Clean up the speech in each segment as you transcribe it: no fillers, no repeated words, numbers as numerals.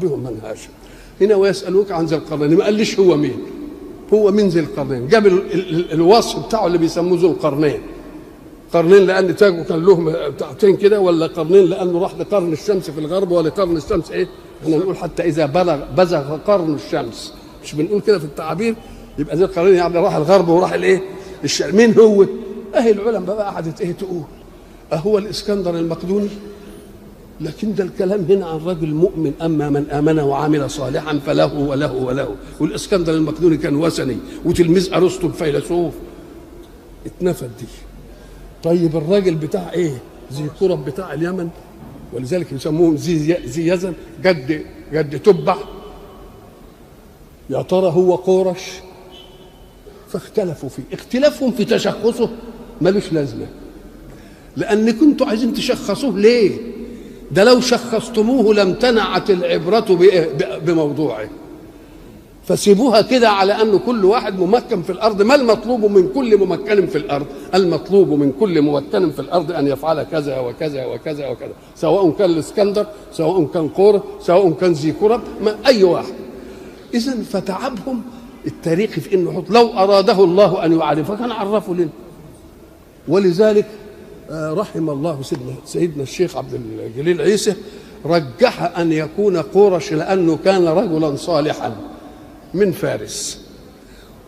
بهم منهاج. هنا ويسألوك عن ذي القرنين، ما قاليش هو مين، هو من ذي القرنين، جاب الوصف بتاعه اللي بيسموه ذو القرنين. قرنين لأن تاجه كان له بتاعتين كده، ولا قرنين لأنه راح لقرن الشمس في الغرب، ولا قرن الشمس إيه؟ احنا نقول حتى إذا بزغ قرن الشمس، مش بنقول كده في التعابير؟ يبقى ذي القرنين يعني راح الغرب وراح الإيه؟ الشرق. مين هو؟ أهل العلماء بقى قعدت إيه تقول؟ أهو الإسكندر المقدوني؟ لكن ده الكلام هنا عن رجل مؤمن، أما من آمن وعمل صالحا فله وله وله. والإسكندر المقدوني كان وثني وتلميذ أرسطو الفيلسوف، اتنفت دي. طيب الراجل بتاع ايه؟ ذي كرب بتاع اليمن، ولذلك يسموهم ذي يزن، جد تبع. يا ترى هو قورش؟ فاختلفوا فيه، اختلافهم في تشخصه ملوش لازمه، لان كنتوا عايزين تشخصوه ليه؟ ده لو شخصتموه لم تنعت العبره بموضوعه، فسيبوها كده على أنه كل واحد ممكن في الأرض. ما المطلوب من كل ممكن في الأرض؟ المطلوب من كل ممكن في الأرض أن يفعل كذا وكذا وكذا وكذا، سواء كان الإسكندر، سواء كان قورة، سواء كان ذي كرب، أي واحد. إذن فتعبهم التاريخ في إنه لو أراده الله أن يعرفه كان عرفه لنا. ولذلك رحم الله سيدنا الشيخ عبد الجليل عيسى رجح أن يكون قورش لأنه كان رجلا صالحا من فارس،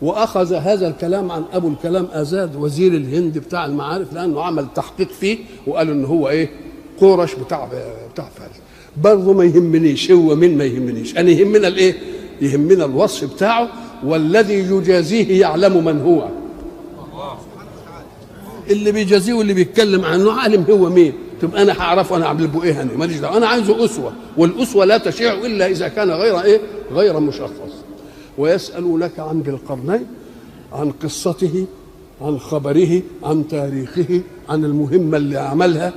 واخذ هذا الكلام عن ابو الكلام ازاد وزير الهند بتاع المعارف، لانه عمل تحقيق فيه وقالوا ان هو ايه؟ قورش بتاع فارس. برضه ما يهمنيش هو مين، ما يهمنيش انا، يهمنا الايه؟ يهمنا الوصف بتاعه، والذي يجازيه يعلم من هو. اللي بيجازيه واللي بيتكلم عنه عالم هو مين. طب انا هعرفه، انا اعمل له ايه؟ انا ماليش دعوه، انا عايزه اسوه، والاسوه لا تشيع الا اذا كان غير ايه؟ غير مشخص. ويسألونك عن ذي القرنين، عن قصته، عن خبره، عن تاريخه، عن المهمة اللي عملها.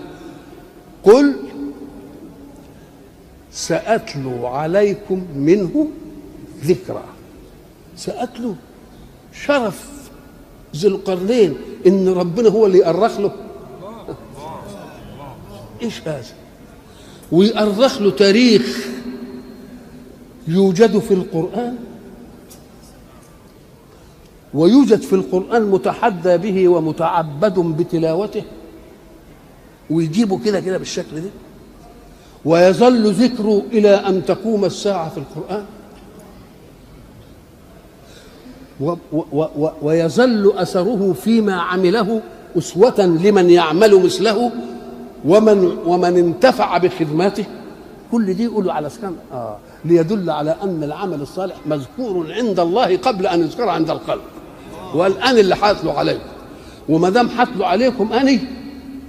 قل سأتلو عليكم منه ذكرى. سأتلو شرف ذي القرنين إن ربنا هو اللي يأرخ له. إيش هذا؟ ويأرخ له تاريخ يوجد في القرآن، ويوجد في القرآن متحدى به ومتعبد بتلاوته، ويجيبوا كده بالشكل ده، ويظل ذكره إلى أن تقوم الساعة في القرآن، ويظل أثره فيما عمله أسوة لمن يعمل مثله ومن انتفع بخدماته. كل دي يقولوا على سكان ليدل على أن العمل الصالح مذكور عند الله قبل أن يذكر عند الخلق. والآن اللي حاتلوا عليكم، وما دام حاتلوا عليكم أني،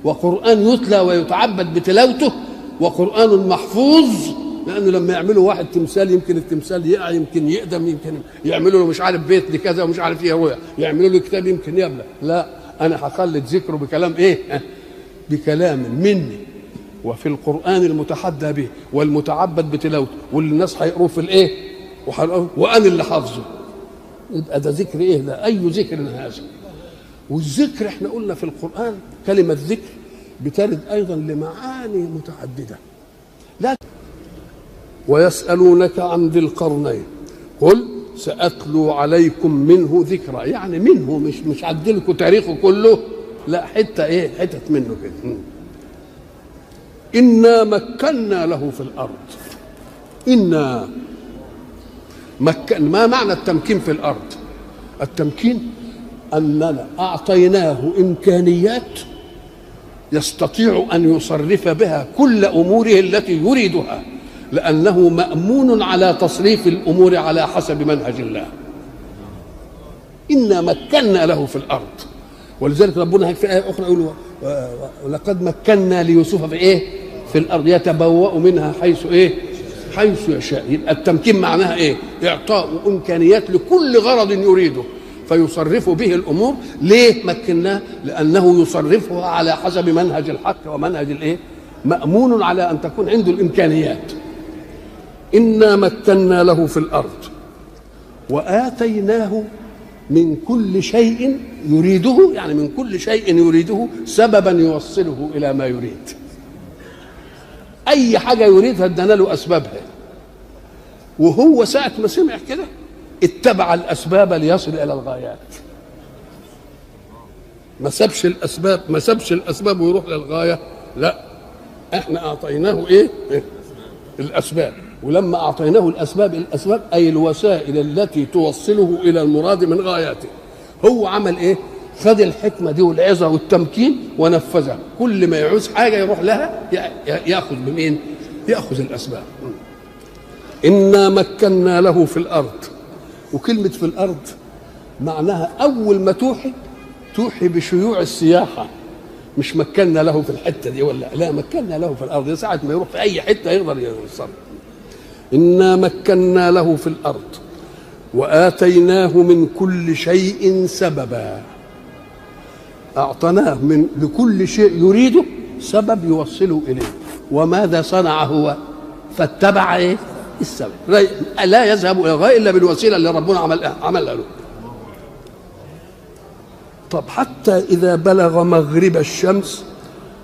وقرآن يتلى ويتعبد بتلاوته، وقرآن محفوظ، لأنه لما يعملوا واحد تمثال يمكن التمثال يقع، يمكن يقدم، يمكن يعملوا له مش عارف بيت لكذا ومش عارف ايه هو، يعملوا له كتاب يمكن يبلى. لا، أنا هخلد ذكره بكلام ايه؟ بكلام مني، وفي القرآن المتحدى به والمتعبد بتلاوته، واللي الناس هيقروه في الايه؟ وأنا اللي حافظه. يبقى ده ذكر ايه ده؟ أي ذكر هذا؟ والذكر احنا قلنا في القرآن كلمة ذكر بترد أيضا لمعاني متعددة. لا. ويسألونك عن ذي القرنين قل سأتلو عليكم منه ذكرى، يعني منه، مش عدلكم تاريخه كله، لا، حتة ايه؟ حتة منه كده. إنا مكنا له في الأرض. إنا ما معنى التمكين في الأرض؟ التمكين أننا أعطيناه إمكانيات يستطيع أن يصرف بها كل أموره التي يريدها، لأنه مأمون على تصريف الأمور على حسب منهج الله. إنا مكنا له في الأرض. ولذلك ربنا في آية أخرى يقول ولقد مكنا ليوسف في إيه؟ في الأرض يتبوأ منها حيث إيه؟ حيث يشاء. يبقى التمكين معناها إيه؟ إعطاء إمكانيات لكل غرض يريده فيصرف به الأمور. ليه مكناه؟ لأنه يصرفها على حسب منهج الحق ومنهج الإيه؟ مأمون على أن تكون عنده الإمكانيات. إنا مكنا له في الأرض وآتيناه من كل شيء يريده، يعني من كل شيء يريده سببا يوصله إلى ما يريد. أي حاجة يريدها ادانا له أسبابها. وهو ساعة ما سمع كده اتبع الأسباب ليصل إلى الغايات. ما سابش الأسباب ويروح للغاية، لا، احنا أعطيناه إيه؟ الأسباب. ولما أعطيناه الأسباب أي الوسائل التي توصله إلى المراد من غاياته. هو عمل إيه؟ خد الحكمة دي والعظة والتمكين ونفذها. كل ما يعوز حاجة يروح لها يأخذ بمين؟ يأخذ الأسباب. إنا مكنا له في الأرض. وكلمة في الأرض معناها أول ما توحي بشيوع السياحة، مش مكنا له في الحتة دي ولا لا، مكنا له في الأرض، ساعة ما يروح في أي حتة يقدر يوصل. إنا مكنا له في الأرض وآتيناه من كل شيء سببا. أعطناه من لكل شيء يريده سبب يوصله إليه. وماذا صنع هو؟ فاتبع إيه؟ السبب. لا يذهب إلى الغاية إلا بالوسيلة اللي ربنا عملها له. طب حتى إذا بلغ مغرب الشمس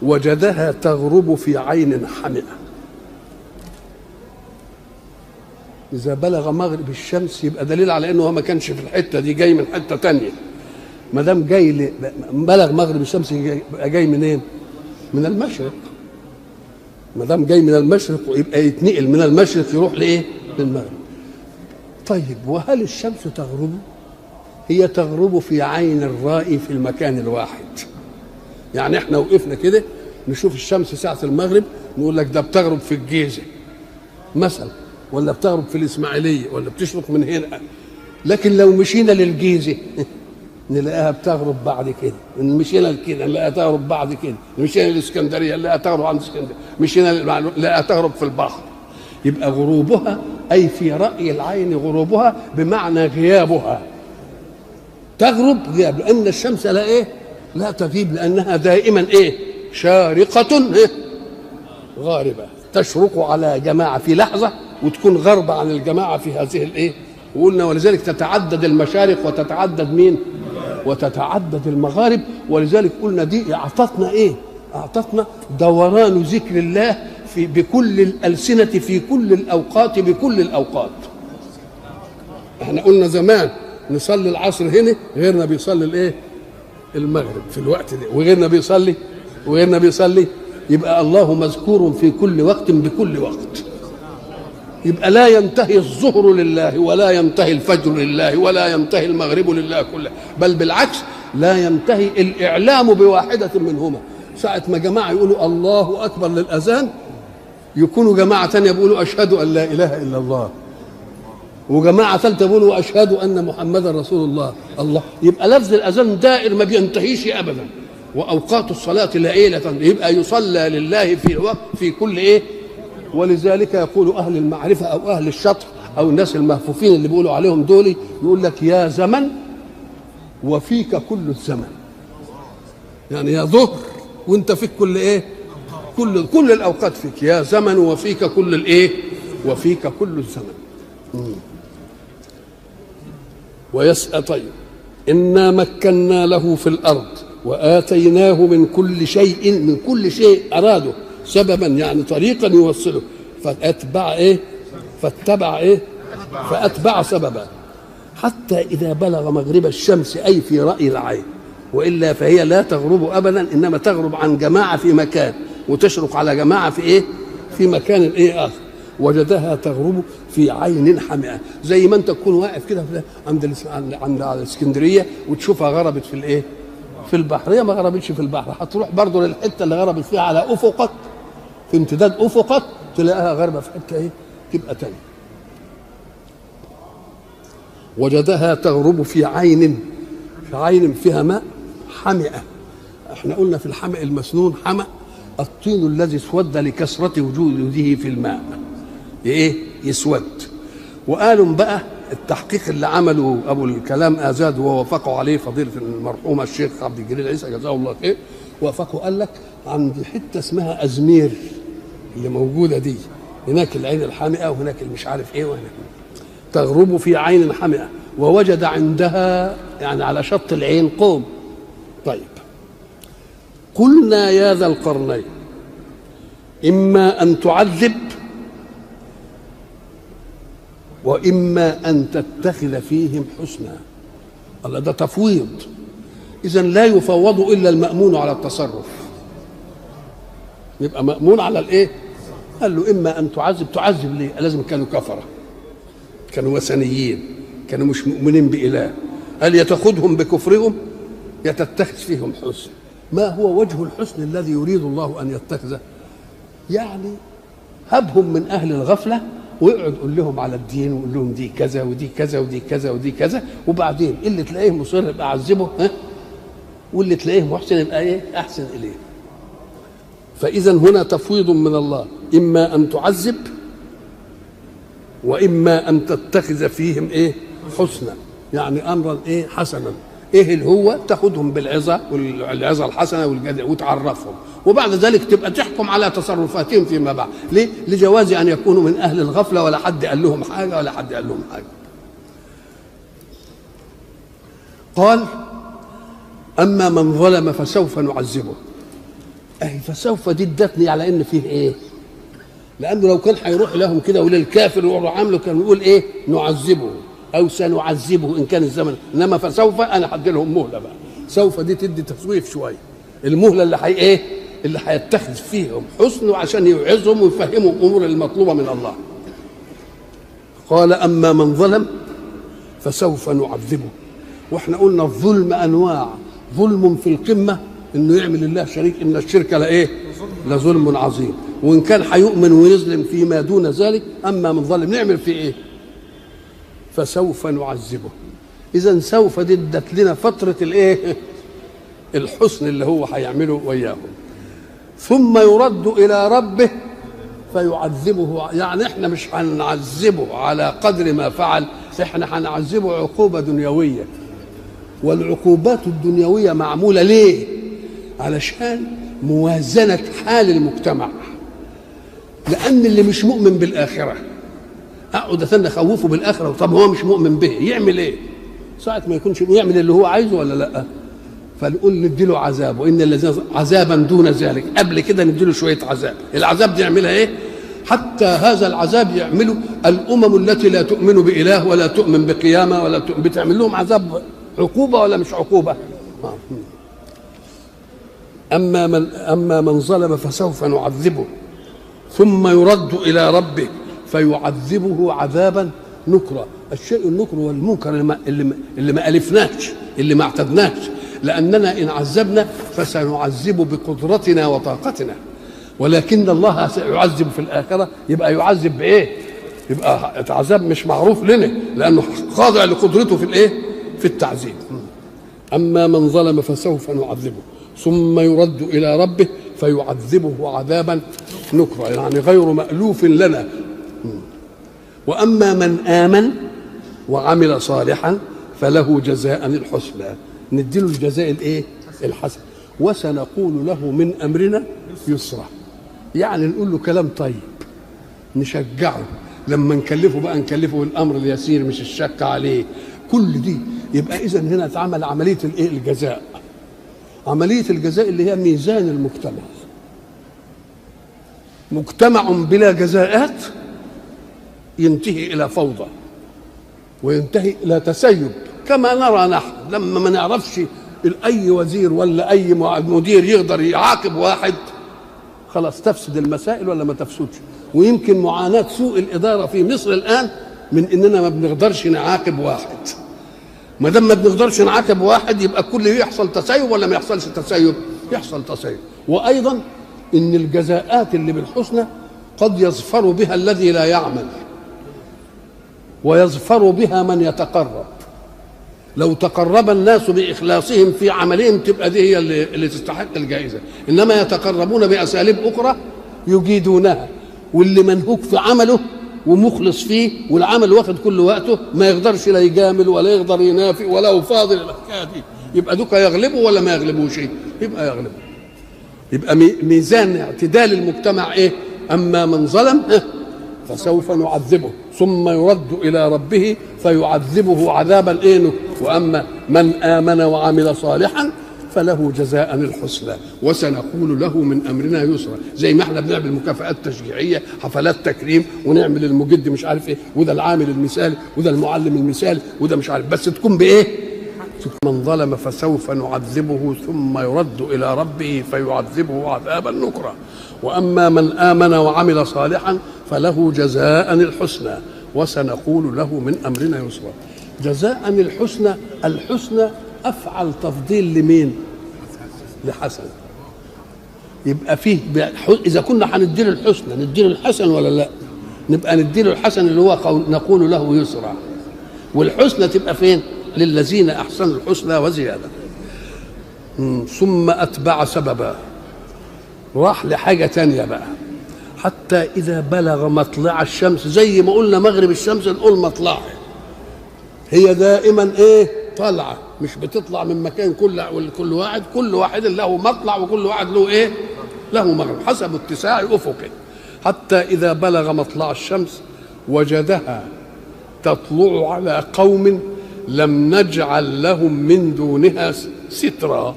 وجدها تغرب في عين حمئة. إذا بلغ مغرب الشمس يبقى دليل على إنه ما كانش في الحتة دي، جاي من حتة تانية. ما دام جاي بلغ مغرب الشمس يبقى جاي منين؟ من المشرق. ما دام جاي من المشرق يبقى يتنقل من المشرق يروح لإيه؟ للمغرب. طيب وهل الشمس تغرب؟ هي تغرب في عين الرائي في المكان الواحد. يعني احنا وقفنا كده نشوف الشمس ساعة المغرب نقول لك ده بتغرب في الجيزة مثلا، ولا بتغرب في الإسماعيلية، ولا بتشرق من هنا. لكن لو مشينا للجيزة نلاقيها بتغرب بعد كده، مشينا لكده نلاقيها تغرب بعد كده، مشينا للإسكندرية نلاقيها تغرب عند اسكندرية، مشينا نلاقيها تغرب في البحر. يبقى غروبها أي في رأي العين غروبها بمعنى غيابها. تغرب غياب، لأن الشمس لا إيه؟ لا تغيب، لأنها دائما إيه؟ شارقة إيه؟ غاربة. تشرق على جماعة في لحظة وتكون غربة عن الجماعة في هذه الإيه؟ وقلنا ولذلك تتعدد المشارق وتتعدد مين؟ وتتعدد المغارب. ولذلك قلنا دي أعطتنا إيه؟ أعطتنا دوران ذكر الله في بكل الألسنة في كل الأوقات بكل الأوقات. احنا قلنا زمان نصلي العصر هنا، غيرنا بيصلي الايه؟ المغرب في الوقت ده، وغيرنا بيصلي يبقى الله مذكور في كل وقت بكل وقت. يبقى لا ينتهي الظهر لله ولا ينتهي الفجر لله ولا ينتهي المغرب لله كله، بل بالعكس لا ينتهي الإعلام بواحدة منهما. ساعة ما جماعة يقولوا الله أكبر للأذان يكونوا جماعة تانية بيقولوا أشهد أن لا إله إلا الله، وجماعة ثالثة بيقولوا أشهد أن محمدا رسول الله. الله، يبقى لفظ الأذان دائر ما بينتهيش أبدا. وأوقات الصلاة ليلة يبقى يصلى لله في وقت في كل إيه. ولذلك يقول أهل المعرفة أو أهل الشطر أو الناس المهفوفين اللي بيقولوا عليهم دول، يقول لك يا زمن وفيك كل الزمن. يعني يا ظهر وانت فيك كل ايه؟ كل الاوقات فيك، يا زمن وفيك كل الايه؟ وفيك كل الزمن. ويسأل طيب إنا مكنا له في الأرض وآتيناه من كل شيء أراده سببا، يعني طريقا يوصله. فأتبع سببا حتى إذا بلغ مغرب الشمس أي في رأي العين، وإلا فهي لا تغرب أبدا، إنما تغرب عن جماعة في مكان وتشرق على جماعة في إيه؟ في مكان إيه آخر. وجدها تغرب في عين حمئة، زي ما أنت تكون واقف كده عند الإسكندرية وتشوفها غربت في الإيه؟ في البحر. هي ما غربتش في البحر، هتروح برضه للحتة اللي غربت فيها على أفقك، في امتداد أفقك تلاقيها غربة في حتة إيه؟ تبقى تاني. وجدها تغرب في عين فيها ماء حمئة. احنا قلنا في الحمأ المسنون حمأ الطين الذي اسود لكثرة وجوده في الماء ايه؟ يسود. وقالوا بقى التحقيق اللي عمله ابو الكلام آزاد ووافقوا عليه فضيلة المرحوم الشيخ عبد الجليل عيسى جزاه الله خير، وافقوا قال لك عند حتة اسمها أزمير اللي موجودة دي، هناك العين الحامئة وهناك مش عارف ايه، وهناك تغرب في عين حمئة. ووجد عندها يعني على شط العين قوم. طيب قلنا يا ذا القرنين إما أن تعذب وإما أن تتخذ فيهم حسنا. الله، ده تفويض. إذن لا يفوض إلا المأمون على التصرف، يبقى مأمون على الإيه؟ قال له إما أن تعذب ليه؟ لازم كانوا كفرة، كانوا وثنيين، كانوا مش مؤمنين بإله. قال يتخذهم بكفرهم يتتخذ فيهم حسن. ما هو وجه الحسن الذي يريد الله أن يتخذه؟ يعني هبهم من أهل الغفلة ويقعد يقول لهم على الدين ويقول لهم دي كذا ودي كذا ودي كذا ودي كذا، وبعدين اللي تلاقيه مصر يبقى أعذبه، واللي تلاقيه محسن يبقى إيه؟ أحسن إليه. فإذا هنا تفويض من الله، إما أن تعذب وإما أن تتخذ فيهم إيه؟ حسنا، يعني أمرا إيه؟ حسنا. إيه اللي هو؟ تاخذهم بالعظة والعظة الحسنة وتعرفهم، وبعد ذلك تبقى تحكم على تصرفاتهم فيما بعد. ليه؟ لجواز أن يكونوا من أهل الغفلة ولا حد قال لهم حاجة ولا حد قال لهم حاجة. قال أما من ظلم فسوف نعذبه. أي فسوف دي ادتني على إن فيه إيه؟ لأنه لو كان هيروح لهم كده وللكافر ويروح عامله كان يقول إيه؟ نعذبه أو سنعذبه إن كان الزمن، إنما فسوف أنا هدي لهم مهلة بقى. سوف دي تدي تسويف شوية، المهلة اللي إيه؟ اللي هيتخذ فيهم حسن عشان يوعظهم ويفهمهم الأمور المطلوبة من الله. قال أما من ظلم فسوف نعذبه. وإحنا قلنا الظلم أنواع، ظلم في القمة إنه يعمل الله شريك، إن الشرك لإيه؟ لظلم عظيم. وإن كان هيؤمن ويظلم فيما دون ذلك، أما من ظلم نعمل فيه إيه؟ فسوف نعذبه. إذن سوف دي ادت لنا فترة الإيه؟ الحسن اللي هو هيعمله وياهم. ثم يرد إلى ربه فيعذبه. يعني إحنا مش هنعذبه على قدر ما فعل، إحنا هنعذبه عقوبة دنيوية. والعقوبات الدنيوية معمولة ليه؟ علشان موازنة حال المجتمع. لأن اللي مش مؤمن بالآخرة أقعد أثنى خوفه بالآخرة، طب هو مش مؤمن به يعمل إيه؟ ساعة ما يكونش يعمل اللي هو عايزه ولا لأ؟ فنقول نديله عذاب، وإن الذين عذابا دون ذلك، قبل كده نديله شوية عذاب. العذاب دي يعملها إيه؟ حتى هذا العذاب يعمله الأمم التي لا تؤمن بإله ولا تؤمن بقيامة ولا بتعمل لهم عذاب، عقوبة ولا مش عقوبة؟ أما من ظلم فسوف نعذبه ثم يرد إلى ربه فيعذبه عذابا نكرا. الشيء النكر والمنكر اللي ما ألفناش، اللي ما اعتدناش، لأننا إن عذبنا فسنعذب بقدرتنا وطاقتنا، ولكن الله سيعذب في الآخرة. يبقى يعذب بإيه؟ يبقى عذاب مش معروف لنا لأنه خاضع لقدرته في الإيه؟ في التعذيب. أما من ظلم فسوف نعذبه ثم يرد إلى ربه فيعذبه عذابا نكرا، يعني غير مألوف لنا. وأما من آمن وعمل صالحا فله جزاء الحسنى، نديله الجزاء الايه؟ الحسن. وسنقول له من أمرنا يسرا، يعني نقول له كلام طيب نشجعه. لما نكلفه بقى نكلفه بالأمر اليسير مش الشك عليه. كل دي يبقى إذن هنا اتعمل عملية الايه؟ الجزاء. عملية الجزاء اللي هي ميزان المجتمع. مجتمع بلا جزاءات ينتهي إلى فوضى وينتهي إلى تسيب، كما نرى نحن لما ما نعرفش أي وزير ولا أي مدير يقدر يعاقب واحد، خلاص تفسد المسائل ولا ما تفسدش. ويمكن معاناة سوء الإدارة في مصر الآن من إننا ما بنقدرش نعاقب واحد. ما دام ما بنقدرش نعاقب واحد يبقى كل يحصل تسيب ولا ما يحصلش تسيب؟ يحصل تسيب. وأيضا إن الجزاءات اللي بالحسنى قد يظفر بها الذي لا يعمل ويظفر بها من يتقرب. لو تقرب الناس بإخلاصهم في عملهم تبقى دي هي اللي تستحق الجائزة، إنما يتقربون بأساليب أخرى يجيدونها، واللي منهوك في عمله ومخلص فيه والعمل واخد كل وقته ما يقدرش لا يجامل ولا يقدر ينافق ولا هو فاضل الحكاية دي، يبقى دوك يغلبوا ولا ما يغلبوش؟ يبقى يغلبوا. يبقى ميزان اعتدال المجتمع ايه؟ أما من ظلم فسوف نعذبه ثم يرد إلى ربه فيعذبه عذابا ايه؟ وأما من آمن وعمل صالحا فله جزاء الحسنى وسنقول له من امرنا يسرا. زي ما احنا بنعمل مكافآت تشجيعيه، حفلات تكريم، ونعمل المجد مش عارف ايه، وده العامل المثالي، وده المعلم المثالي، وده مش عارف، بس تكون بايه؟ من ظلم فسوف نعذبه ثم يرد الى ربه فيعذبه عذابا نكرا، واما من امن وعمل صالحا فله جزاء الحسنى وسنقول له من امرنا يسرا. جزاء الحسنى، الحسنى افعل تفضيل لمين؟ لحسن. يبقى فيه اذا كنا هنديله الحسنى نديله الحسن ولا لا؟ نبقى نديله الحسن اللي هو نقول له يسرا، والحسنى تبقى فين؟ للذين احسنوا الحسنى وزياده. ثم اتبع سببا، راح لحاجه تانية بقى، حتى اذا بلغ مطلع الشمس، زي ما قلنا مغرب الشمس نقول مطلعها، هي دائما ايه؟ طالعه، مش بتطلع من مكان، كل واحد له مطلع، وكل واحد له ايه؟ له مغرب حسب اتساع افقه. حتى اذا بلغ مطلع الشمس وجدها تطلع على قوم لم نجعل لهم من دونها سترا.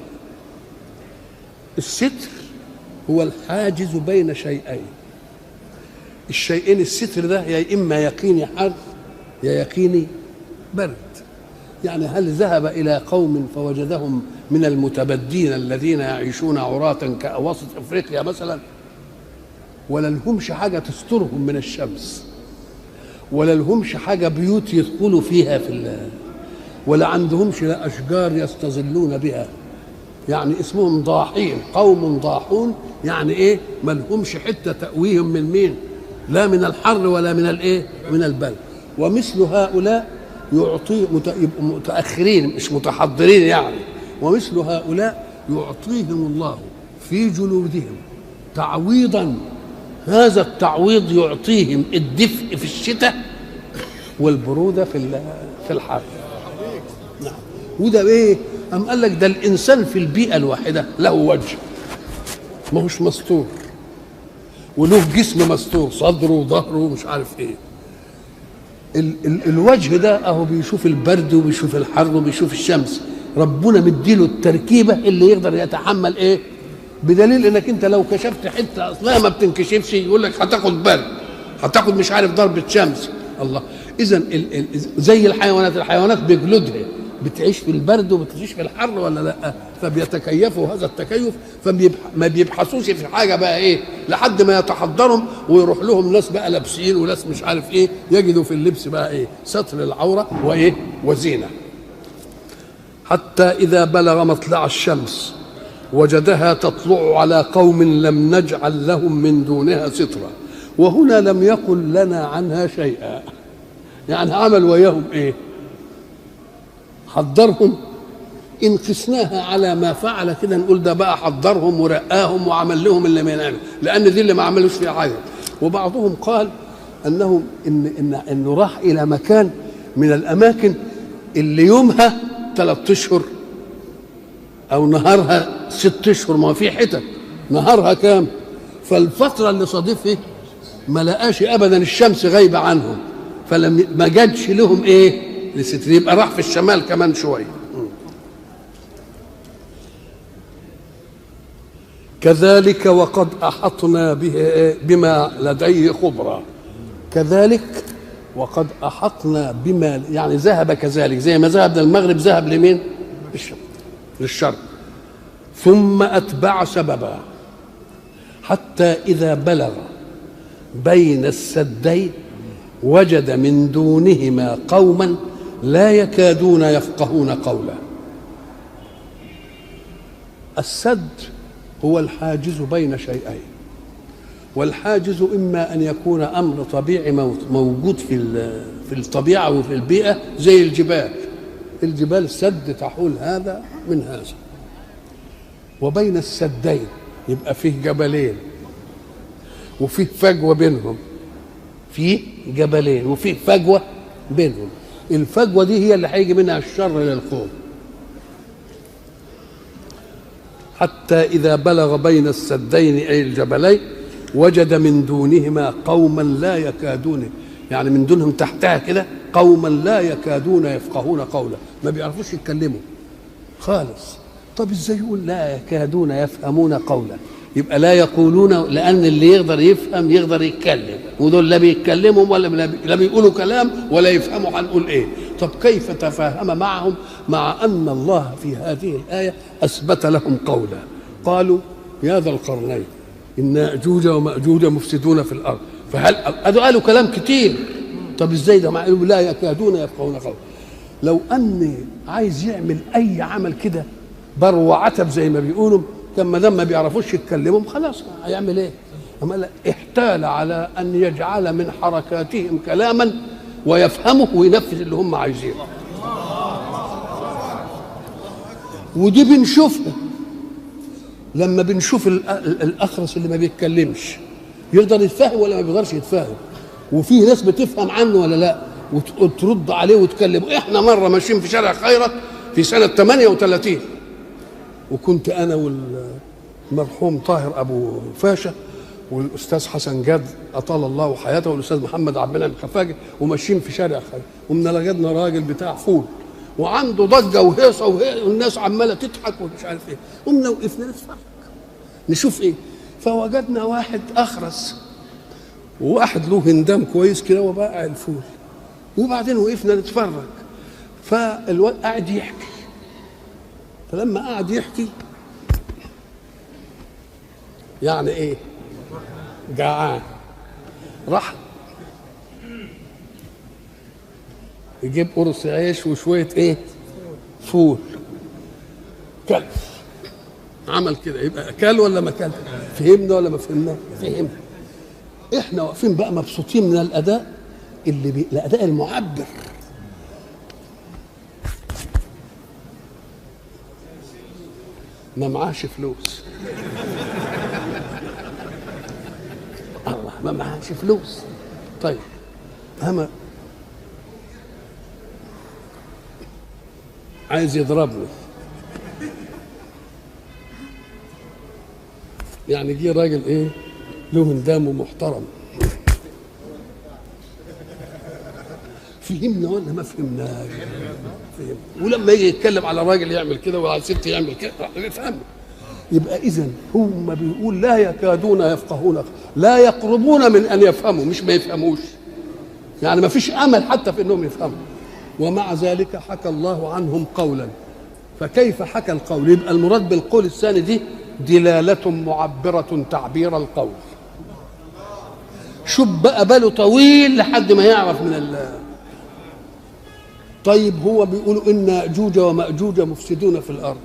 الستر هو الحاجز بين شيئين، الشيئين الستر ده يا اما يقيني حر يا يقيني برد. يعني هل ذهب الى قوم فوجدهم من المتبدين الذين يعيشون عراة كأواسط افريقيا مثلا، ولا لهمش حاجه تسترهم من الشمس، ولا لهمش حاجه بيوت يدخلوا فيها ولا عندهمش لا اشجار يستظلون بها، يعني اسمهم ضاحين، قوم ضاحون، يعني ايه؟ ما لهمش حته تأويهم من مين؟ لا من الحر ولا من الايه؟ من البرد. ومثل هؤلاء يعطي متأخرين مش متحضرين يعني، ومثل هؤلاء يعطيهم الله في جلودهم تعويضا، هذا التعويض يعطيهم الدفء في الشتاء والبرودة في الحر. نعم. وده ايه؟ أم قال لك ده الإنسان في البيئة الواحدة له وجه ما هوش مستور، وله جسم مستور، صدره وظهره ومش عارف ايه. الوجه ده اهو بيشوف البرد وبيشوف الحر وبيشوف الشمس، ربنا مديله التركيبه اللي يقدر يتحمل ايه؟ بدليل انك انت لو كشفت حته اصلها ما بتنكشفش يقول لك هتاخد برد، هتاخد مش عارف ضربه شمس. الله، اذا زي الحيوانات بجلودها بتعيش في البرد وبتعيش في الحر ولا لا؟ فبيتكيفوا هذا التكيف، فما بيبحثوش في حاجه بقى ايه لحد ما يتحضرهم ويروح لهم ناس بقى لابسين وناس مش عارف ايه، يجدوا في اللبس بقى ايه؟ ستر العوره وايه؟ وزينه. حتى اذا بلغ مطلع الشمس وجدها تطلع على قوم لم نجعل لهم من دونها سترا، وهنا لم يقل لنا عنها شيئا، يعني عمل وياهم ايه؟ حضرهم. إن قسناها على ما فعل كده نقول ده بقى حضرهم ورقاهم وعمل لهم اللي ما ينعمل، لأن دي اللي ما عملوش فيها حاجة. وبعضهم قال إنه راح إلى مكان من الأماكن اللي يومها 3 أشهر أو نهارها 6 أشهر، ما في حتت نهارها كام؟ فالفترة اللي صادفه ما لقاش أبدا الشمس غايبة عنهم، ما جادش لهم إيه؟ لستر، يبقى راح في الشمال كمان شويه. كذلك وقد احطنا بما لديه خبرا. كذلك وقد احطنا بما، يعني ذهب كذلك زي ما ذهب للمغرب ذهب لمين؟ للشرق. ثم اتبع سببا حتى اذا بلغ بين السدين وجد من دونهما قوما لا يكادون يفقهون قولا. السد هو الحاجز بين شيئين، والحاجز إما أن يكون أمر طبيعي موجود في الطبيعة وفي البيئة زي الجبال سد تحول هذا من هذا، وبين السدين يبقى فيه جبلين وفيه فجوة بينهم، فيه جبلين وفيه فجوة بينهم، الفجوة دي هي اللي هيجي منها الشر للقوم. حتى إذا بلغ بين السدين أي الجبلين وجد من دونهما قوما لا يكادون، يعني من دونهم تحتها كده قوما لا يكادون يفقهون قولا، ما بيعرفوش يتكلموا خالص. طب ازاي يقول لا يكادون يفهمون قولا؟ يبقى لا يقولون، لان اللي يقدر يفهم يقدر يتكلم، ودول لا بيتكلموا ولا لا بيقولوا كلام ولا يفهموا هنقول ايه. طب كيف تفاهم معهم مع ان الله في هذه الايه اثبت لهم قولا؟ قالوا يا ذا القرنين ان ياجوج وماجوج مفسدون في الارض. فهل قالوا كلام كتير؟ طب ازاي ده؟ مع لا يكادون يفقهون قولا. لو ان عايز يعمل اي عمل كده بر وعتب زي ما بيقولوا، كان ما دام ما بيعرفوش يتكلموا خلاص هيعمل ايه؟ اما لا، احتال على ان يجعل من حركاتهم كلاما ويفهمه وينفذ اللي هم عايزينه. ودي بنشوفها لما بنشوف الاخرس اللي ما بيتكلمش يقدر يتفهم ولا ما بيقدرش يتفهم، وفيه ناس بتفهم عنه ولا لا وترد عليه وتكلمه. احنا مره ماشيين في شارع خيرت في سنه 38، وكنت انا والمرحوم طاهر ابو فاشا والاستاذ حسن جاد اطال الله حياته والاستاذ محمد عبد المنعم خفاجي، وماشيين في شارع خيرت، ومن لقينا راجل بتاع فول وعنده ضجه وهيصه والناس عماله تضحك ومش عارف ايه. قمنا وقفنا نتفرج نشوف ايه، فوجدنا واحد اخرس وواحد له هندام كويس كده وباقع الفول، وبعدين وقفنا نتفرج. فالواد قاعد يحكي، فلما قعد يحكي يعني ايه؟ جعان، راح يجيب قرص عيش وشويه ايه؟ فول، كل عمل كده. يبقى اكل ولا ما اكل؟ فهمنا ولا ما فهمنا؟ فهمنا. احنا واقفين بقى مبسوطين من الاداء الاداء المعبر. ما معاش فلوس. الله، ما معاش فلوس. طيب اما عايز يضربني، يعني جه راجل ايه له هندام ومحترم. فهمنا ولا ما فهمناش؟ فهمنا. ولما يجي يتكلم على راجل يعمل كده وعلى ست يعمل كده يفهمنا. يبقى اذا هم بيقول لا يكادون يفقهون، لا يقربون من ان يفهموا، مش ما يفهموش، يعني ما فيش امل حتى في انهم يفهموا. ومع ذلك حكى الله عنهم قولا. فكيف حكى القول؟ يبقى المراد بالقول الثاني دي دلالة معبرة تعبير القول. شوف بقى باله طويل لحد ما يعرف من طيب هو بيقولوا ان ياجوج وماجوج مفسدون في الارض،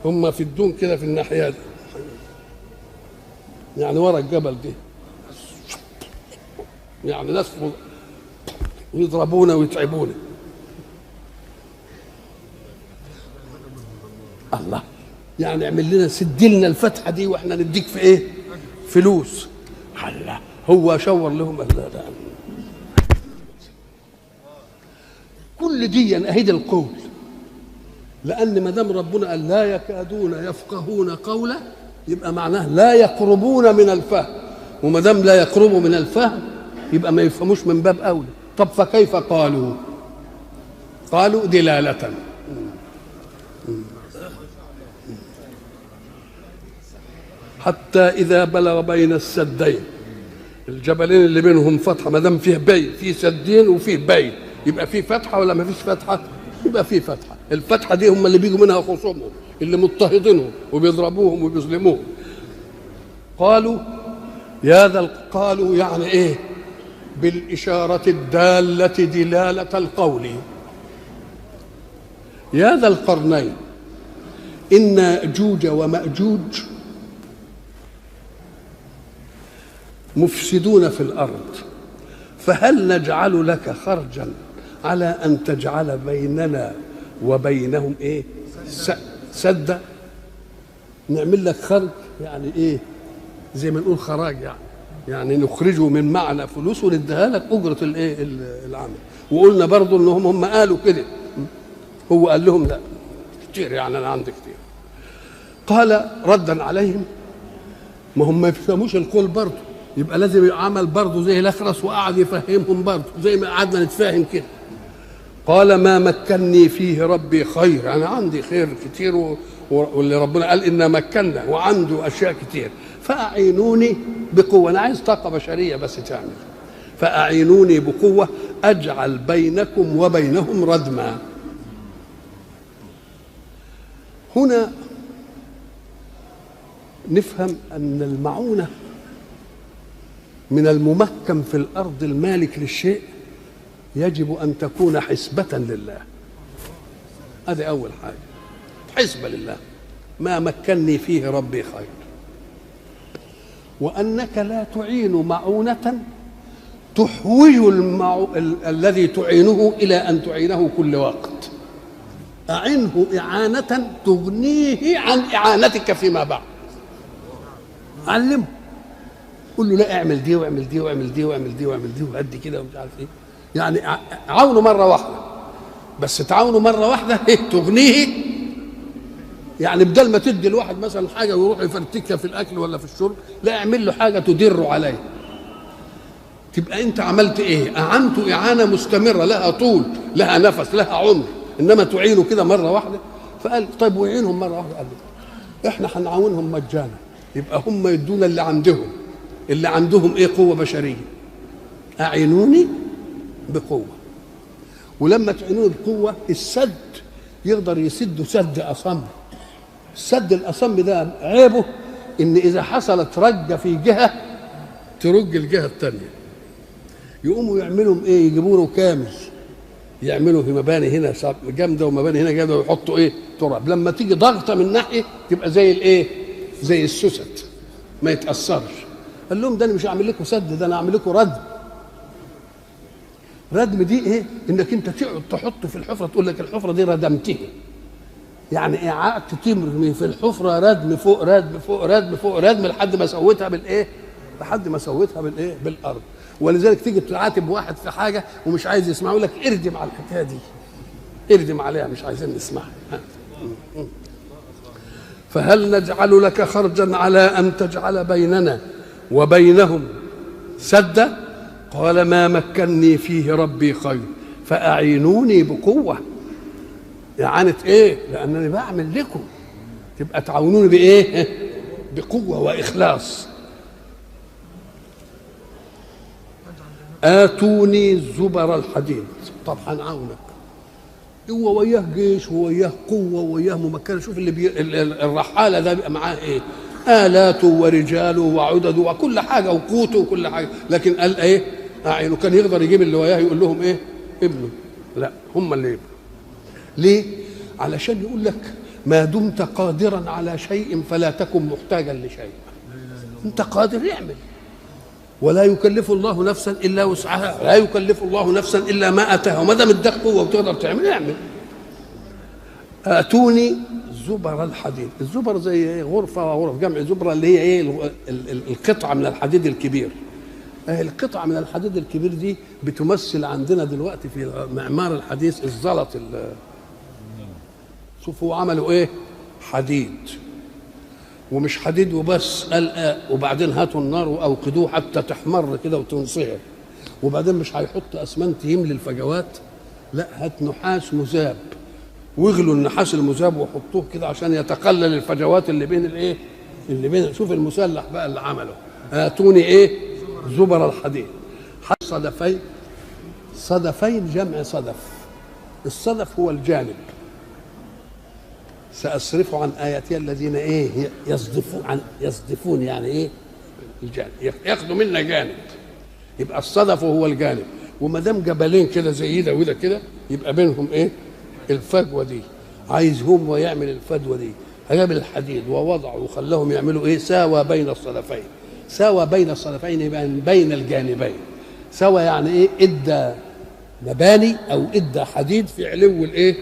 هم في الدون كده في الناحيه دي، يعني ورا الجبل دي، يعني ناس يضربونا ويتعبونا. الله، يعني اعمل لنا سد لنا الفتحه دي واحنا نديك في ايه؟ فلوس. الله، هو شور لهم الله ده. كل دي اهيد القول، لان ما دام ربنا قال لا يكادون يفقهون قولا يبقى معناه لا يقربون من الفهم، وما دام لا يقربوا من الفهم يبقى ما يفهموش من باب اولى. طب فكيف قالوا؟ قالوا دلاله. حتى إذا بلغ بين السدين، الجبلين اللي بينهم فتحة، ما دام فيه بين، فيه سدين وفيه بين، يبقى فيه فتحة ولا ما فيش فتحة؟ يبقى فيه فتحة. الفتحة دي هم اللي بيجوا منها خصومهم اللي مضطهدينهم وبيضربوهم وبيظلموهم. قالوا قالوا يعني إيه؟ بالإشارة الدالة دلالة القول. يا ذا القرنين إن يأجوج ومأجوج مفسدون في الأرض، فهل نجعل لك خرجا على أن تجعل بيننا وبينهم إيه؟ سدا. نعمل لك خرج يعني إيه؟ زي ما نقول خراج، يعني نخرجه من معنا فلوس ونديها لك أجرة الإيه؟ العمل. وقلنا برضو إنهم هم قالوا كده، هو قال لهم لا كتير، يعني أنا عندي كتير. قال ردا عليهم، ما هم ما يفهموش القول برضه، يبقى لازم يعمل برضه زي الاخرس، وقعد يفهمهم برضه زي ما قعدنا نتفاهم كده. قال ما مكنني فيه ربي خير، انا عندي خير كتير واللي ربنا قال إنا مكنا، وعنده اشياء كتير، فاعينوني بقوه، انا عايز طاقه بشريه بس تعمل، فاعينوني بقوه اجعل بينكم وبينهم ردما. هنا نفهم ان المعونه من الممكن في الارض المالك للشيء يجب ان تكون حسبة لله. هذه اول حاجه، حسبة لله، ما مكنني فيه ربي خير. وانك لا تعين معونة تحوج الذي تعينه الى ان تعينه كل وقت. اعنه اعانة تغنيه عن اعانتك فيما بعد. علمه، قول له لا اعمل دي واعمل دي واعمل دي واعمل دي واعمل دي وقد كده ومش عارف ايه، يعني عاونه مره واحده، بس تعاونه مره واحده تغنيه. يعني بدل ما تدي الواحد مثلا حاجه ويروح يفرتكها في الاكل ولا في الشرب، لا اعمل له حاجه تدر عليه، تبقى انت عملت ايه؟ اعنته اعانه مستمره لها طول، لها نفس، لها عمر. انما تعينه كده مره واحده. فقال طيب وعينهم مره واحده. قال احنا هنعاونهم مجانا، يبقى هم يدونا اللي عندهم ايه؟ قوه بشريه. اعينوني بقوه. ولما تعينوني بقوه السد يقدر يسد سد اصم. السد الاصم ده عيبه ان اذا حصلت رجه في جهه ترج الجهه الثانيه، يقوموا يعملوا ايه؟ يجيبوا له كامل، يعملوا في مباني هنا جامده ومباني هنا جامده ويحطوا ايه؟ تراب. لما تيجي ضغطه من ناحيه تبقى زي الايه؟ زي السوست، ما يتاثرش. قال لهم ده انا مش هعمل لكم سد، ده انا هعمل لكم ردم. ردم دي ايه؟ انك انت تقعد تحط في الحفره، تقول لك الحفره دي ردمتها، يعني قعدت تمرمي في الحفره ردم فوق ردم فوق ردم فوق ردم لحد ما سويتها بالايه؟ لحد ما سويتها بالايه؟ بالارض. ولذلك تيجي تعاتب واحد في حاجه ومش عايز يسمع، يقول لك اردم على الحكايه دي، اردم عليها، مش عايزين نسمعها. فهل نجعل لك خرجا على ان تجعل بيننا وبينهم سدا؟ قال ما مكنني فيه ربي خير فأعينوني بقوة. إعانة إيه؟ لأنني بعمل لكم، تبقى تعاونوني بإيه؟ بقوة وإخلاص. آتوني زبر الحديد. طب هنعاونك، هو وياه جيش ووياه قوة ووياه ممكنة. شوف الرحالة ده بيبقى معاه إيه؟ آلاته ورجاله وعدده وكل حاجة وقوته وكل حاجة، لكن قال إيه؟ أعينه. كان يقدر يجيب اللي وياه يقول لهم إيه؟ ابنه. لا، هم اللي يبنوا. ليه؟ علشان يقول لك ما دمت قادرا على شيء فلا تكن محتاجا لشيء. أنت قادر اعمل، ولا يكلف الله نفسا إلا وسعها، لا يكلف الله نفسا إلا ما أتاها، وما دام اداك قوة وتقدر تعمل اعمل. آتوني زبر الحديد. الزبر زي ايه؟ غرفه وغرف، جمع زبره اللي هي ايه؟ القطعه من الحديد الكبير. القطعه من الحديد الكبير دي بتمثل عندنا دلوقتي في المعمار الحديث الزلط. شوفوا عملوا ايه؟ حديد، ومش حديد وبس، قال وبعدين هاتوا النار واوقدوه حتى تحمر كده وتنصهر، وبعدين مش هيحط اسمنت يملي الفجوات، لا، هات نحاس مذاب واغلوا النحاس المذاب وحطوه كده عشان يتقلل الفجوات اللي بين الايه؟ اللي بين. شوف المسلح بقى اللي عمله. اتوني ايه؟ زبر الحديد. صدفين. صدفين جمع صدف. الصدف هو الجانب. سأصرف عن آياتي الذين ايه؟ يصدفون يعني ايه؟ الجانب، ياخدوا منا جانب. يبقى الصدف هو الجانب، وما دام جبلين كده زي ده وده كده يبقى بينهم ايه؟ الفجوه دي. عايز هو يعمل الفجوه دي، جاب الحديد ووضعه وخلاهم يعملوا ايه؟ ساوى بين الصدفين. ساوى بين الصدفين يبقى بين الجانبين. ساوى يعني ايه؟ ادى مباني او ادى حديد في علو الايه؟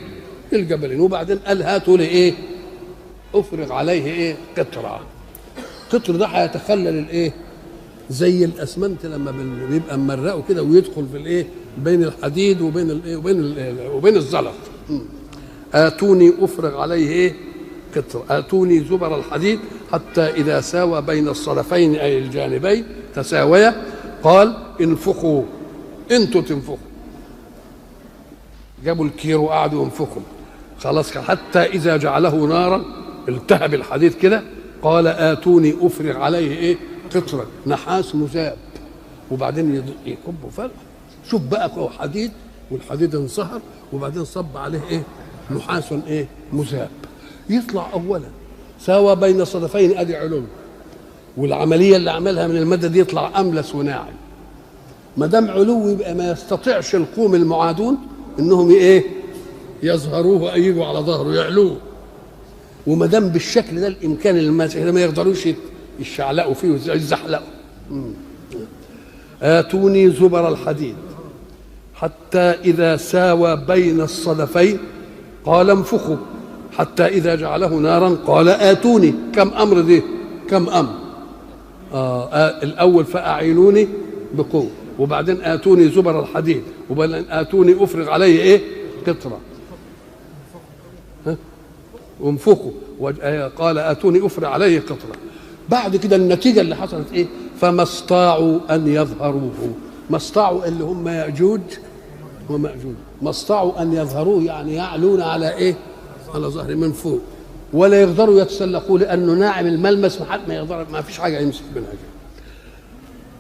الجبلين. وبعدين قال هاتوا لي ايه؟ افرغ عليه ايه؟ قطره. قطر ده هيتخلل الايه؟ زي الاسمنت لما بيبقى ممرقه كده ويدخل في الايه؟ بين الحديد وبين الايه؟ وبين الزلط. آتوني أفرغ عليه إيه؟ قطر. آتوني زبر الحديد حتى إذا ساوى بين الصدفين أي الجانبين تساويا، قال انفخوا. انتوا تنفخوا. جابوا الكير وقعدوا ينفخوا خلاص، حتى إذا جعله نارا التهب الحديد كده، قال آتوني أفرغ عليه إيه؟ قطرة نحاس مذاب، وبعدين يكبوا فرق. شوف بقى حديد، والحديد انصهر وبعدين صب عليه إيه؟ نحاس إيه؟ مذاب. يطلع أولا ساوى بين صدفين، أدي علوم، والعملية اللي عملها من المادة دي يطلع أملس وناعم. ما دام علو يبقى ما يستطيعش القوم المعادون إنهم إيه؟ يظهروه، يجوا على ظهره يعلوه. وما دام بالشكل ده الامكان اللي ما يقدروش يشعلقوا فيه ويزحلقوا. آتوني زبر الحديد حتى إذا ساوى بين الصدفين قال انفخوا حتى إذا جعله نارا قال آتوني. كم أمر دي؟ كم أمر؟ الأول فأعينوني بقوة، وبعدين آتوني زبر الحديد، وبعدين آتوني أفرغ عليه إيه؟ قطرة وانفخوا، قال آتوني أفرغ عليه قطرة. بعد كده النتيجة اللي حصلت إيه؟ فما استطاعوا أن يظهروه. ما استطاعوا اللي هم يأجوج ومأجوج، ما استطاعوا أن يظهروه يعني يعلون على إيه؟ على ظهره من فوق، ولا يقدروا يتسلقوا لأنه ناعم الملمس، ما يقدر، ما فيش حاجة يمسك منها.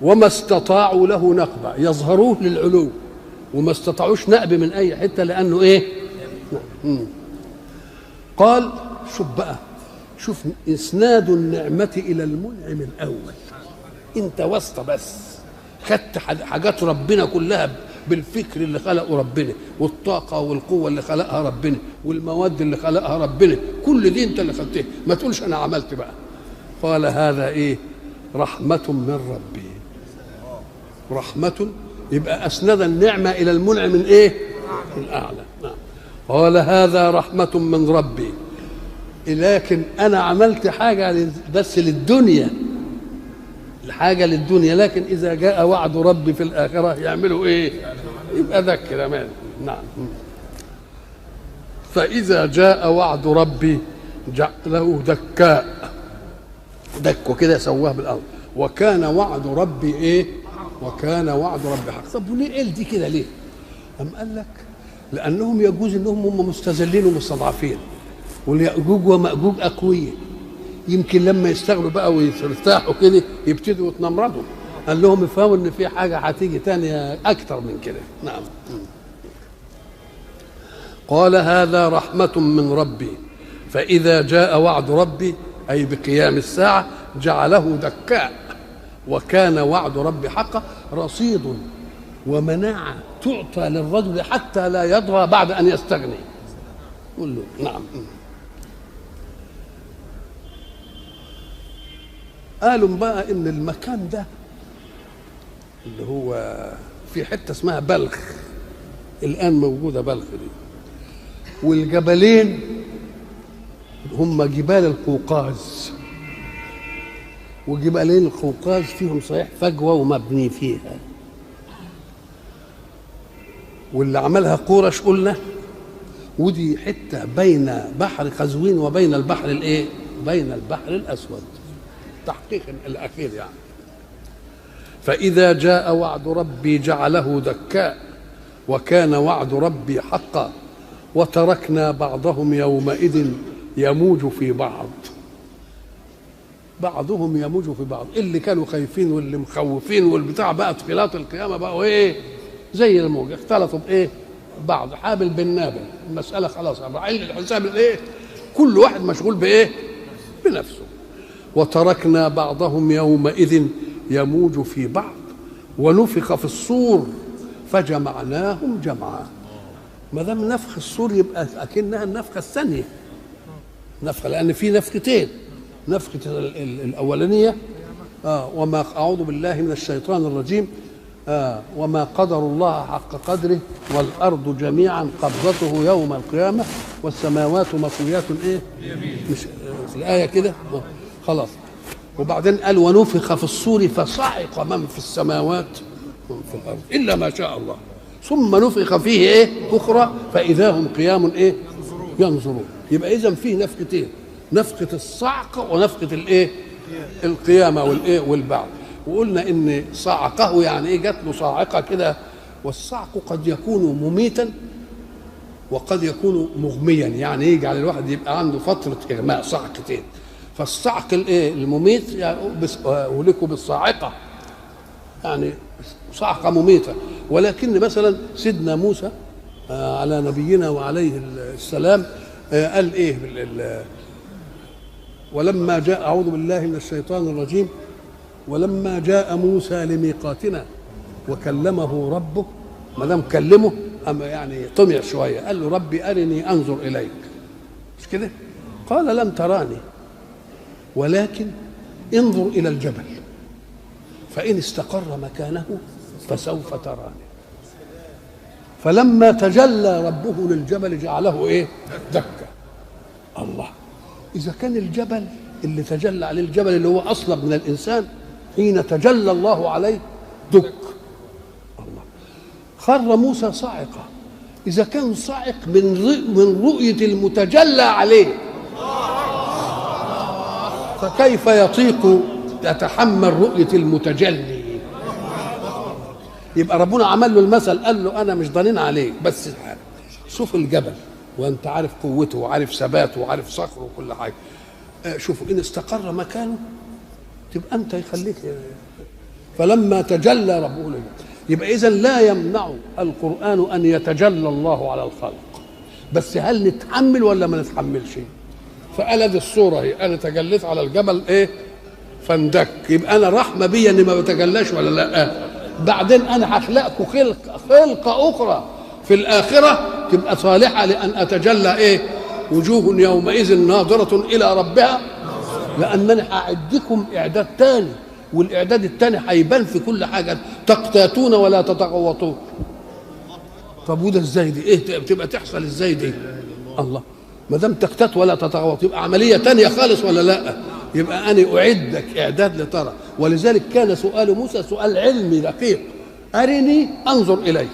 وما استطاعوا له نقبة، يظهروه للعلو وما استطاعوش نقب من أي حتة لأنه إيه؟ قال شوف بقى، شوف إسناد النعمة إلى المنعم الأول. أنت واسطة بس، خدت حاجات ربنا كلها بالفكر اللي خلقه ربنا، والطاقة والقوة اللي خلقها ربنا، والمواد اللي خلقها ربنا، كل دي أنت اللي خدتها، ما تقولش أنا عملت بقى. قال هذا إيه؟ رحمة من ربي. رحمة، يبقى أسند النعمة إلى المنعم من إيه؟ الأعلى. نعم. قال هذا رحمة من ربي، لكن أنا عملت حاجة بس للدنيا، الحاجة للدنيا، لكن إذا جاء وعد ربي في الآخرة يعملوا إيه؟ يبقى ذاك كمان. نعم. فإذا جاء وعد ربي جعله دكاء، دكه كده سواه بالأرض، وكان وعد ربي إيه؟ وكان وعد ربي حق. طب وليه قال دي كده ليه؟ أم قال لك لأنهم يجوز إنهم هم مستذلين ومستضعفين، واليأجوج ومأجوج أقوياء، يمكن لما يستغلوا بقى ويرتاحوا كده يبتدوا يتنمردوا. قال لهم افهموا إن في حاجة هتيجي تانية أكتر من كده. نعم. قال هذا رحمة من ربي، فإذا جاء وعد ربي أي بقيام الساعة جعله دكاء، وكان وعد ربي حقا. رصيد ومناعة تعطى للرجل حتى لا يضغى بعد أن يستغني. قل له نعم. قالوا بقى إن المكان ده اللي هو في حتة اسمها بلخ، الآن موجودة بلخ دي، والجبلين هم جبال القوقاز، وجبالين القوقاز فيهم صحيح فجوة ومبني فيها، واللي عملها قورش قلنا، ودي حتة بين بحر قزوين وبين البحر الايه؟ بين البحر الأسود، تحقيق الأخير يعني. فإذا جاء وعد ربي جعله دكاء، وكان وعد ربي حقا، وتركنا بعضهم يومئذ يموج في بعض. بعضهم يموج في بعض، اللي كانوا خايفين واللي مخوفين والبتاع بقى اختلاط القيامة بقى ايه؟ زي الموج، اختلطوا بايه؟ بعض، حابل بالنابل، المسألة خلاص عين الحساب الايه؟ كل واحد مشغول بايه؟ بنفسه. وتركنا بعضهم يومئذ يموج في بعض، ونفخ في الصور فجمعناهم جمعا. ما دام نفخ الصور يبقى اكنها النفخه الثانيه، نفخه، لان في نفختين، نفخه الاولانيه وما اعوذ بالله من الشيطان الرجيم، وما قدر الله حق قدره والارض جميعا قبضته يوم القيامه والسماوات مطويات ايه؟ مش في الايه كده خلاص. وبعدين قال ونفخ في الصور فصعق من في السماوات ومن في الارض الا ما شاء الله، ثم نفخ فيه ايه؟ اخرى فاذا هم قيام ايه؟ ينظرون. يبقى اذا فيه نفختين، نفخه الصعق ونفخه الايه؟ القيامه والايه؟ والبعث. وقلنا ان صعقه يعني ايه؟ جات له صاعقه كده، والصعق قد يكون مميتا وقد يكون مغميا، يعني يجعل الواحد يبقى عنده فتره اغماء صعقتين. فالصعق الايه المميت يعني اهلكوا بالصاعقه، يعني صعقه مميته. ولكن مثلا سيدنا موسى على نبينا وعليه السلام قال ايه ولما جاء، اعوذ بالله من الشيطان الرجيم، ولما جاء موسى لميقاتنا وكلمه ربه، ما دام كلمه اما يعني طمع شويه، قال له ربي ارني انظر اليك، مش كده؟ قال لن تراني ولكن انظر الى الجبل فان استقر مكانه فسوف تراني. فلما تجلى ربه للجبل جعله ايه؟ دكا. الله، اذا كان الجبل اللي تجلى عليه، الجبل اللي هو اصلب من الانسان، حين تجلى الله عليه دك. الله، خر موسى صاعقه. اذا كان صاعق من رؤيه المتجلى عليه، فكيف يطيق يتحمل رؤيه المتجلي؟ يبقى ربنا عمل له المثل، قال له انا مش ضنين عليك، بس شوف الجبل وانت عارف قوته وعارف ثباته وعارف صخره وكل حاجه، شوفوا ان استقر مكانه تبقى انت يخليك. فلما تجلى ربه له، يبقى اذا لا يمنع القران ان يتجلى الله على الخلق، بس هل نتحمل ولا ما نتحملش؟ فقال دي الصوره هي، انا تجليت على الجبل ايه؟ فاندك. يبقى انا رحمه بيا اني ما بتجلاش ولا لا؟ بعدين انا هخلقكم خلقه اخرى في الاخره تبقى صالحه لان اتجلى ايه؟ وجوه يومئذ ناظره الى ربها، لانني هاعدكم اعداد تاني، والاعداد التاني هيبان في كل حاجه، تقتاتون ولا تتغوطون. طب وده ازاي دي؟ ايه بتبقى تحصل ازاي دي؟ الله، ما دام تقتات ولا تتغوط يبقى عمليه تانيه خالص ولا لا؟ يبقى انا اعدك اعداد لترى. ولذلك كان سؤال موسى سؤال علمي دقيق، ارني انظر اليك.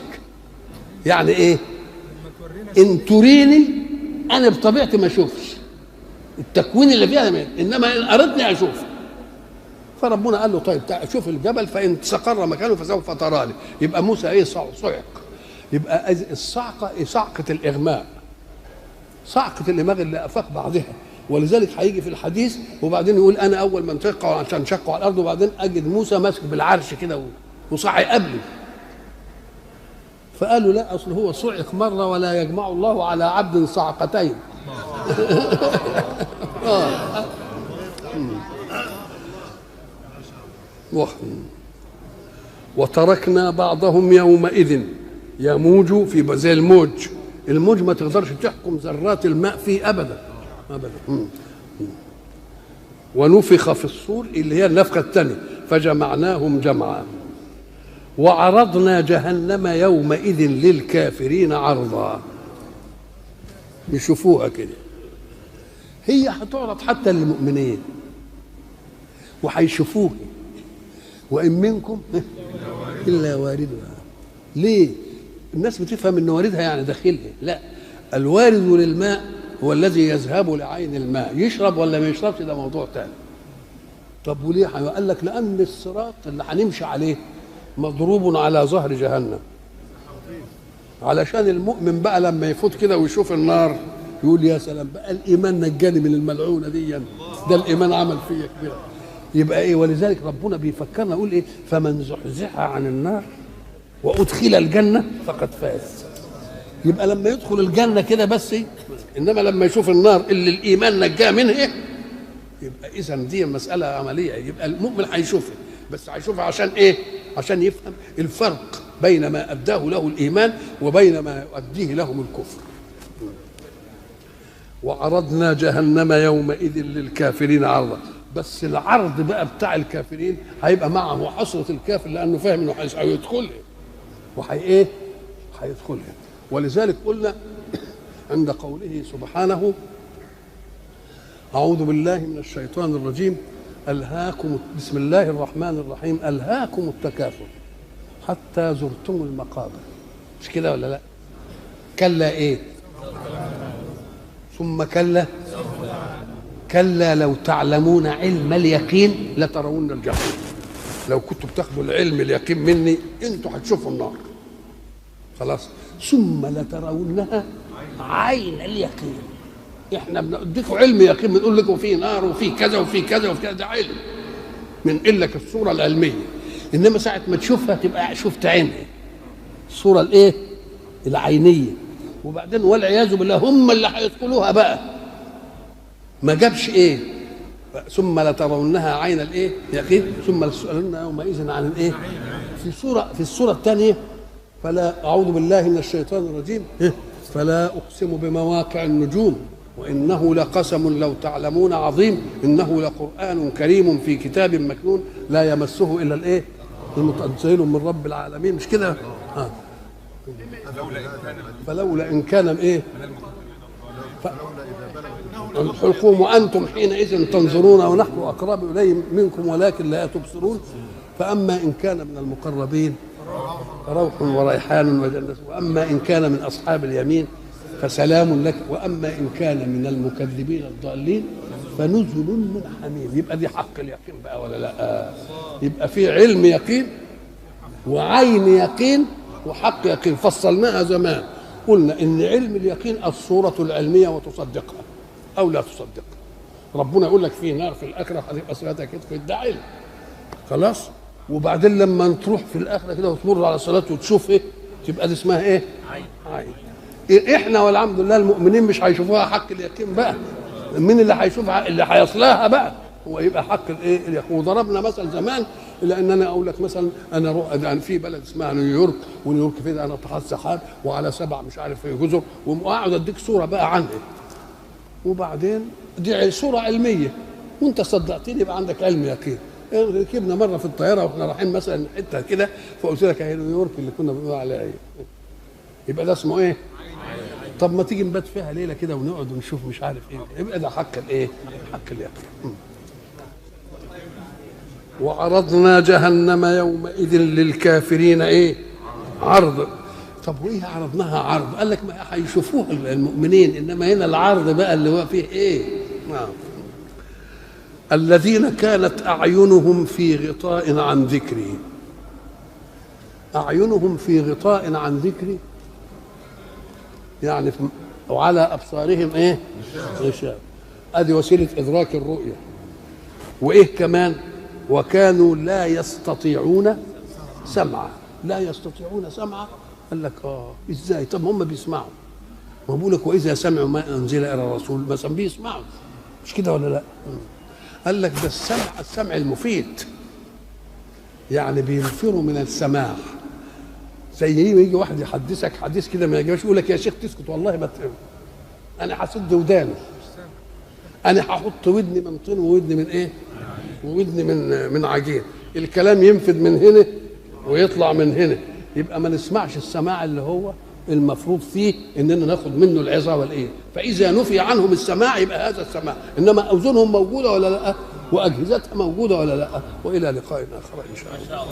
يعني ايه؟ ان تريني انا بطبيعتي ما اشوفش التكوين اللي فيها، انما ان اردني اشوف. فربنا قال له طيب شوف الجبل فان استقر مكانه فسوف تراني. يبقى موسى ايه؟ صعق. يبقى الصعقه إيه؟ صعقه الاغماء، صعقه الدماغ اللي افاق بعضها. ولذلك هيجي في الحديث وبعدين يقول انا اول من تقع عشان شقوا على الارض، وبعدين اجد موسى ماسك بالعرش كده وصعق قبلي. فقالوا لا، اصل هو صعق مره ولا يجمع الله على عبد صعقتين. وتركنا بعضهم يومئذ يموج في زي الموج. الموج ما تقدرش تحكم ذرات الماء فيه ابدا ابدا. ونفخ في الصور اللي هي النفخه الثانيه فجمعناهم جمعا وعرضنا جهنم يومئذ للكافرين عرضا. يشوفوها كده، هي هتعرض حتى للمؤمنين وهيشوفوها، وان منكم الا واردها. ليه؟ الناس بتفهم ان واردها يعني داخلها، لا، الوارد للماء هو الذي يذهب لعين الماء، يشرب ولا ما يشربش ده موضوع تاني. طب وليه؟ قال لك لان الصراط اللي هنمشي عليه مضروب على ظهر جهنم، علشان المؤمن بقى لما يفوت كده ويشوف النار يقول يا سلام بقى الايمان نجاني من الملعونه دي، ده الايمان عمل فيا كبير. يبقى ايه؟ ولذلك ربنا بيفكرنا يقول ايه؟ فمن زحزح عن النار وادخل الجنه فقد فاز. يبقى لما يدخل الجنه كده بس، انما لما يشوف النار اللي الايمان نجاه منها يبقى اذا دي مساله عمليه. يبقى المؤمن هيشوفها، بس هيشوفها عشان ايه؟ عشان يفهم الفرق بين ما اداه له الايمان وبين ما يؤديه لهم الكفر. وعرضنا جهنم يومئذ للكافرين عرضا. بس العرض بقى بتاع الكافرين هيبقى معه حسرة الكافر لانه فاهم انه هيدخلها ايه؟ هيدخلها. ولذلك قلنا عند قوله سبحانه أعوذ بالله من الشيطان الرجيم ألهاكم، بسم الله الرحمن الرحيم، ألهاكم التكاثر حتى زرتم المقابر. مش كده ولا لا؟ كلا ايه؟ ثم كلا كلا لو تعلمون علم اليقين لترون الجحيم. لو كنتوا بتاخدوا العلم اليقين مني انتوا هتشوفوا النار خلاص. ثم لترونها عين اليقين. احنا بنديكم علم يقين، بنقول لكم في نار وفي كذا وفي كذا وفي كذا، ده علم بنقول لك الصوره العلميه. انما ساعه ما تشوفها تبقى شفت عينها، الصوره الايه؟ العينيه. وبعدين والعياذ بالله هم اللي هيدخلوها بقى. ما جابش ايه؟ ثم لترونها عين الايه؟ يقين ثم لتسالن يومئذ عن الايه؟ في السوره الثانيه فلا اعوذ بالله من الشيطان الرجيم فلا اقسم بمواقع النجوم وانه لقسم لو تعلمون عظيم انه لقران كريم في كتاب مكنون لا يمسه الا الايه؟ المتنزل من رب العالمين. مش كده؟ فلولا ان كان ايه؟ الحلقوم وانتم حينئذ تنظرون ونحن اقرب اليه منكم ولكن لا تبصرون. فاما ان كان من المقربين فروح وريحان وجنة، واما ان كان من اصحاب اليمين فسلام لك، واما ان كان من المكذبين الضالين فنزل من حميم. يبقى دي حق اليقين بقى ولا لا؟ يبقى في علم يقين وعين يقين وحق يقين. فصلناها زمان، قلنا ان علم اليقين الصورة العلمية وتصدقها او لا تصدقها. ربنا يقول لك في نار في الاخره هتبقى صلاتها كده، ده علم خلاص. وبعدين لما تروح في الاخره كده وتمر على صلاه وتشوف ايه، تبقى دي اسمها ايه؟ عين. احنا والحمد لله المؤمنين مش هيشوفوها حق اليقين بقى. مين اللي هيشوفها؟ اللي هيصلاها بقى هو يبقى حق الايه؟ اليقين. وضربنا مثل زمان لان انا اقول لك مثلا انا في بلد اسمها نيويورك، ونيويورك فيه انا طحال سحاب وعلى 7 مش عارف جزر، وقاعد اديك صوره بقى عنها. وبعدين دي صوره علميه وانت صدقتني يبقى عندك علم يقين. ركبنا مره في الطياره واحنا رايحين مثلا حته كده فقلت لك اهي نيويورك اللي كنا بنقول عليها ايه، يبقى ده اسمه ايه؟ طب ما تيجي نبات فيها ليله كده ونقعد ونشوف مش عارف ايه، يبقى ده حق الايه؟ حق اليقين. وعرضنا جهنم يومئذ للكافرين ايه؟ عرض. طب وايه عرضناها عرض؟ قال لك ما هيشوفوها المؤمنين، انما هنا العرض بقى اللي هو فيه ايه؟ الذين كانت اعينهم في غطاء عن ذكري. اعينهم في غطاء عن ذكري يعني وعلى ابصارهم ايه؟ غشاوة. ادي وسيله ادراك الرؤيه. وايه كمان؟ وكانوا لا يستطيعون سمعا. لا يستطيعون سمعا. قال لك ازاي؟ طب هم بيسمعوا، ما بقول لك واذا سمعوا ما انزل الى الرسول مثلا بيسمعوا، مش كده ولا لا؟ قال لك ده السمع المفيد، يعني بينفروا من السماع. زي يجي واحد يحدثك حديث كده ما يجيش يقول لك يا شيخ تسكت، والله ما انا هسد وداني، انا هحط ودني من طين وودني من ايه؟ وودني من عجين. الكلام ينفذ من هنا ويطلع من هنا، يبقى ما نسمعش السماع اللي هو المفروض فيه اننا ناخد منه العظه والايه. فاذا نفي عنهم السماع يبقى هذا السماع، انما اذنهم موجوده ولا لا؟ واجهزتها موجوده ولا لا؟ والى لقاء اخر ان شاء الله.